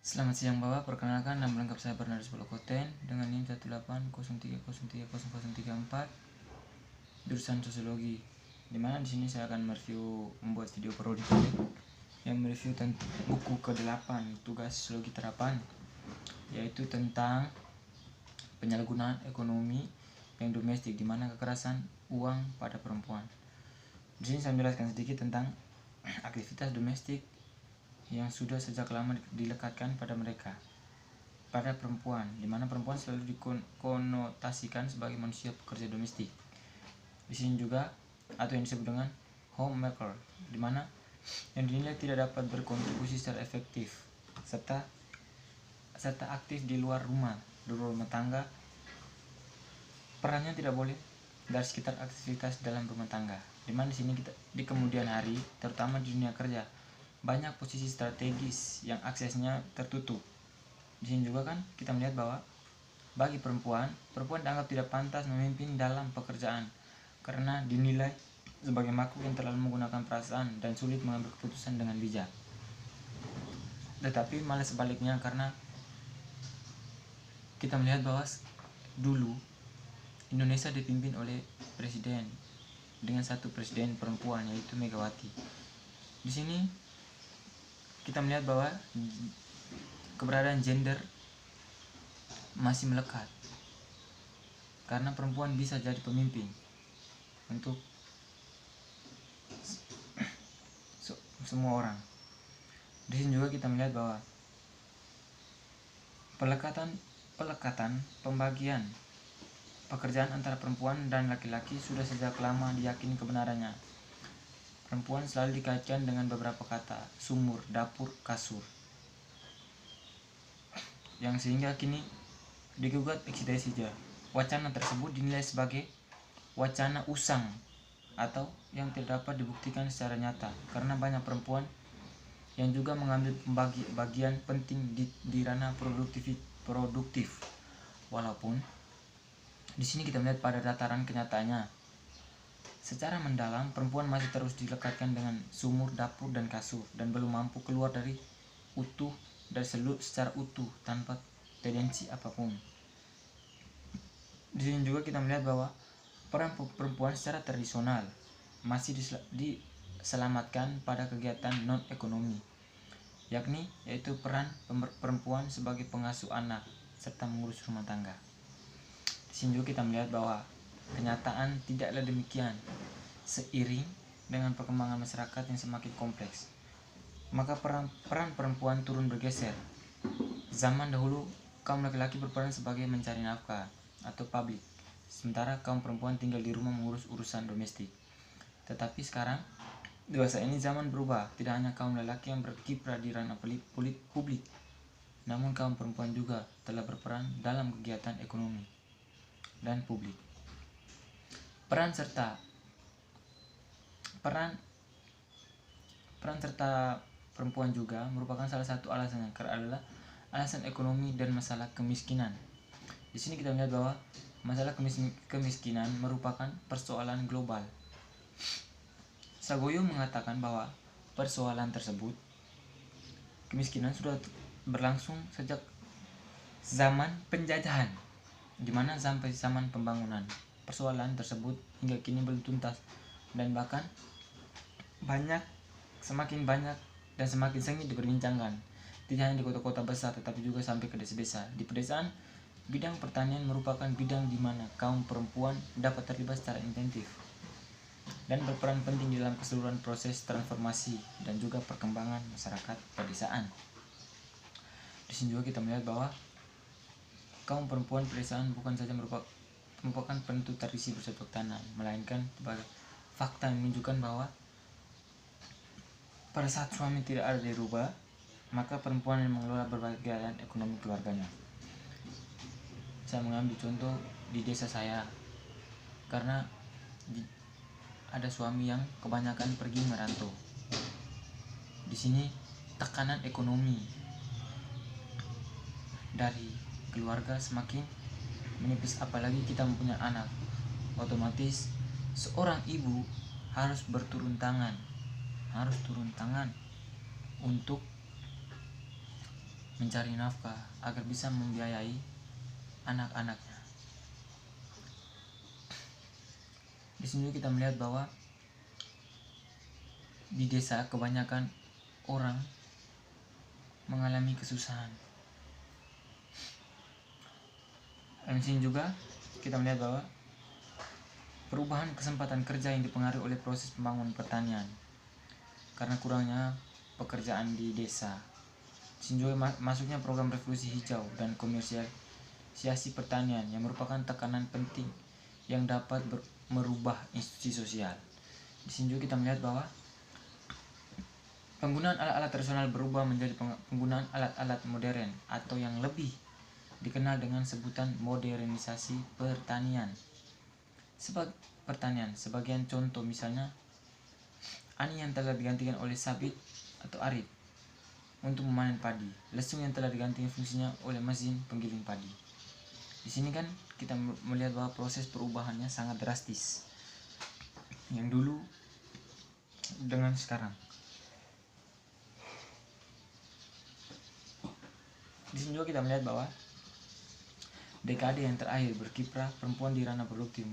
Selamat siang Bapak, perkenalkan nama lengkap saya Bernardus Bolokoten dengan NIM 180303034 jurusan Sosiologi. Dimana di sini saya akan membuat video parodi yang mereview tentang buku ke-8 tugas sosiologi terapan, yaitu tentang penyalahgunaan ekonomi yang domestik, di mana kekerasan uang pada perempuan. Di sini saya menjelaskan sedikit tentang aktivitas domestik yang sudah sejak lama dilekatkan pada mereka, pada perempuan, di mana perempuan selalu dikonotasikan sebagai manusia pekerja domestik. Di sini juga atau yang disebut dengan homemaker, di mana yang dinilai tidak dapat berkontribusi secara efektif serta aktif di luar rumah tangga. Perannya tidak boleh dari sekitar aktivitas dalam rumah tangga, di mana di sini kita di kemudian hari, terutama di dunia kerja, banyak posisi strategis yang aksesnya tertutup. Di sini juga kan kita melihat bahwa bagi perempuan dianggap tidak pantas memimpin dalam pekerjaan karena dinilai sebagai makhluk yang terlalu menggunakan perasaan dan sulit mengambil keputusan dengan bijak. Tetapi malah sebaliknya, karena kita melihat bahwa dulu Indonesia dipimpin oleh presiden dengan satu presiden perempuan, yaitu Megawati. Di sini kita melihat bahwa keberadaan gender masih melekat karena perempuan bisa jadi pemimpin untuk semua orang. Di sini juga kita melihat bahwa pelekatan pembagian pekerjaan antara perempuan dan laki-laki sudah sejak lama diyakini kebenarannya. Perempuan selalu dikaitkan dengan beberapa kata: sumur, dapur, kasur, yang sehingga kini digugat eksistensinya. Wacana tersebut dinilai sebagai wacana usang atau yang tidak dapat dibuktikan secara nyata, karena banyak perempuan yang juga mengambil bagian penting di ranah produktif. Walaupun di sini kita melihat pada dataran kenyataannya, secara mendalam perempuan masih terus dilekatkan dengan sumur, dapur, dan kasur, dan belum mampu keluar dari secara utuh tanpa tendensi apapun. Di sini juga kita melihat bahwa peran perempuan secara tradisional masih diselamatkan pada kegiatan non ekonomi, yaitu peran perempuan sebagai pengasuh anak serta mengurus rumah tangga. Di sini juga kita melihat bahwa kenyataan tidaklah demikian. Seiring dengan perkembangan masyarakat yang semakin kompleks, maka peran perempuan turun bergeser. Zaman dahulu kaum laki-laki berperan sebagai mencari nafkah atau publik, sementara kaum perempuan tinggal di rumah mengurus urusan domestik. Tetapi sekarang dewasa ini zaman berubah, tidak hanya kaum lelaki yang berkiprah di ranah publik, namun kaum perempuan juga telah berperan dalam kegiatan ekonomi dan publik. Peran serta perempuan juga merupakan salah satu alasannya, karena adalah alasan ekonomi dan masalah kemiskinan. Di sini kita melihat bahwa masalah kemiskinan merupakan persoalan global. Sagoyo mengatakan bahwa persoalan tersebut, kemiskinan, sudah berlangsung sejak zaman penjajahan, di mana sampai zaman pembangunan. Persoalan tersebut hingga kini belum tuntas, dan bahkan semakin banyak dan semakin sengit diperbincangkan, tidak hanya di kota-kota besar tetapi juga sampai ke desa-desa. Di pedesaan, bidang pertanian merupakan bidang di mana kaum perempuan dapat terlibat secara intensif dan berperan penting di dalam keseluruhan proses transformasi dan juga perkembangan masyarakat pedesaan. Di sini juga kita melihat bahwa kaum perempuan pedesaan bukan saja merupakan penentu tradisi bercocok tanam, melainkan sebagai fakta yang menunjukkan bahwa pada saat suami tidak ada di rumah, maka perempuan yang mengelola berbagai kegiatan ekonomi keluarganya. Saya mengambil contoh di desa saya, karena ada suami yang kebanyakan pergi merantau. Di sini tekanan ekonomi dari keluarga semakin menipis, apalagi kita mempunyai anak. Otomatis seorang ibu harus turun tangan untuk mencari nafkah agar bisa membiayai anak-anaknya. Di sini kita melihat bahwa di desa kebanyakan orang mengalami kesusahan. Dan di sini juga kita melihat bahwa perubahan kesempatan kerja yang dipengaruhi oleh proses pembangunan pertanian karena kurangnya pekerjaan di desa. Di sini juga masuknya program revolusi hijau dan komersialisasi pertanian yang merupakan tekanan penting yang dapat merubah institusi sosial. Di sini juga kita melihat bahwa penggunaan alat-alat tradisional berubah menjadi penggunaan alat-alat modern atau yang lebih dikenal dengan sebutan modernisasi pertanian. Sebagian contoh misalnya ani yang telah digantikan oleh sabit atau arit untuk memanen padi, lesung yang telah digantikan fungsinya oleh mesin penggiling padi. Di sini kan kita melihat bahwa proses perubahannya sangat drastis yang dulu dengan sekarang. Di sini juga kita melihat bahwa dekade yang terakhir berkiprah perempuan di ranah produktif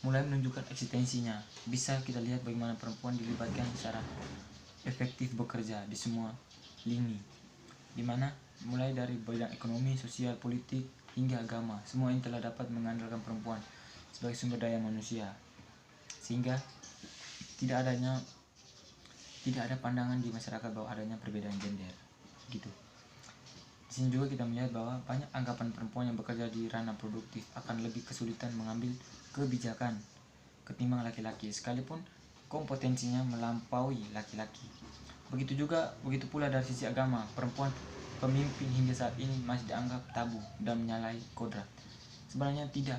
mulai menunjukkan eksistensinya. Bisa kita lihat bagaimana perempuan dilibatkan secara efektif bekerja di semua lini, di mana mulai dari bidang ekonomi, sosial, politik, hingga agama, semua ini telah dapat mengandalkan perempuan sebagai sumber daya manusia, sehingga tidak ada pandangan di masyarakat bahwa adanya perbedaan gender gitu. Di sini juga kita melihat bahwa banyak anggapan perempuan yang bekerja di ranah produktif akan lebih kesulitan mengambil kebijakan ketimbang laki-laki, sekalipun kompetensinya melampaui laki-laki. Begitu pula dari sisi agama, perempuan pemimpin hingga saat ini masih dianggap tabu dan menyalahi kodrat. Sebenarnya tidak,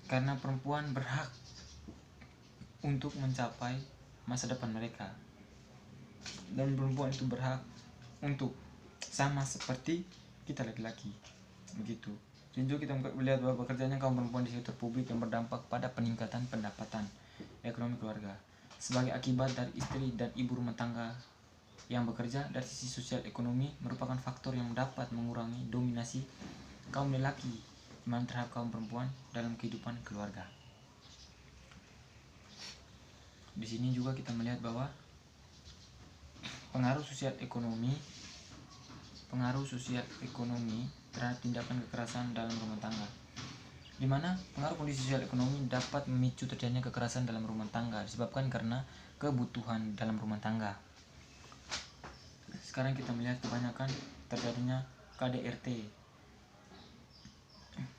karena perempuan berhak untuk mencapai masa depan mereka, dan perempuan itu berhak untuk sama seperti kita laki-laki begitu. Dan juga kita melihat bahwa bekerjanya kaum perempuan di sektor publik yang berdampak pada peningkatan pendapatan ekonomi keluarga sebagai akibat dari istri dan ibu rumah tangga yang bekerja. Dari sisi sosial ekonomi merupakan faktor yang dapat mengurangi dominasi kaum lelaki terhadap kaum perempuan dalam kehidupan keluarga. Di sini juga kita melihat bahwa pengaruh sosial ekonomi terhadap tindakan kekerasan dalam rumah tangga, di mana pengaruh kondisi sosial ekonomi dapat memicu terjadinya kekerasan dalam rumah tangga disebabkan karena kebutuhan dalam rumah tangga. Sekarang kita melihat kebanyakan terjadinya KDRT.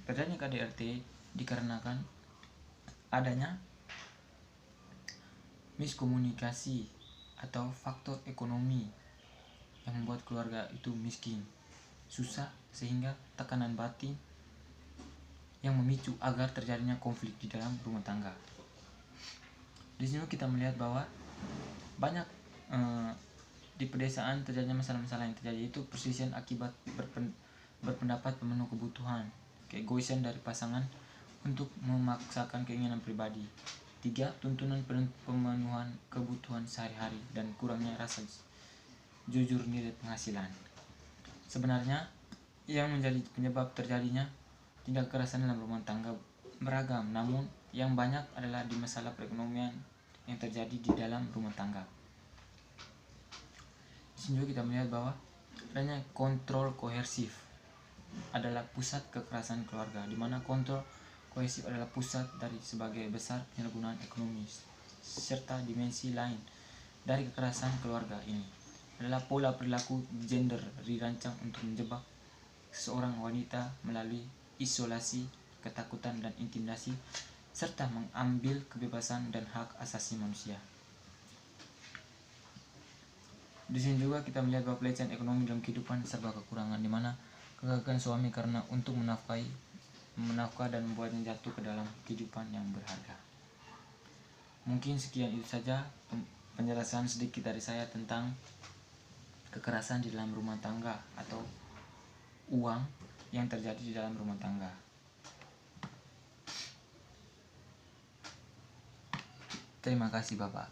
Terjadinya KDRT dikarenakan adanya miskomunikasi atau faktor ekonomi yang membuat keluarga itu miskin, susah, sehingga tekanan batin yang memicu agar terjadinya konflik di dalam rumah tangga. Di sini kita melihat bahwa banyak di pedesaan terjadinya masalah-masalah yang terjadi, itu perselisihan akibat berpendapat pemenuh kebutuhan, keegoisan dari pasangan untuk memaksakan keinginan pribadi. 3. Tuntunan pemenuhan kebutuhan sehari-hari dan kurangnya rasa jujur nilai penghasilan. Sebenarnya yang menjadi penyebab terjadinya tindak kekerasan dalam rumah tangga beragam, namun yang banyak adalah di masalah perekonomian yang terjadi di dalam rumah tangga. Di sini juga kita melihat bahwa adanya kontrol kohersif adalah pusat kekerasan keluarga, di mana kontrol kohesif adalah pusat dari sebagai besar penyalahgunaan ekonomi, serta dimensi lain dari kekerasan keluarga ini adalah pola perilaku gender dirancang untuk menjebak seorang wanita melalui isolasi, ketakutan, dan intimidasi, serta mengambil kebebasan dan hak asasi manusia. Di sini juga kita melihat bahwa pelecehan ekonomi dalam kehidupan serba kekurangan, di mana kegagalan suami karena untuk menafkah dan membuatnya jatuh ke dalam kehidupan yang berharga. Mungkin sekian itu saja penjelasan sedikit dari saya tentang kekerasan di dalam rumah tangga atau uang yang terjadi di dalam rumah tangga. Terima kasih Bapak.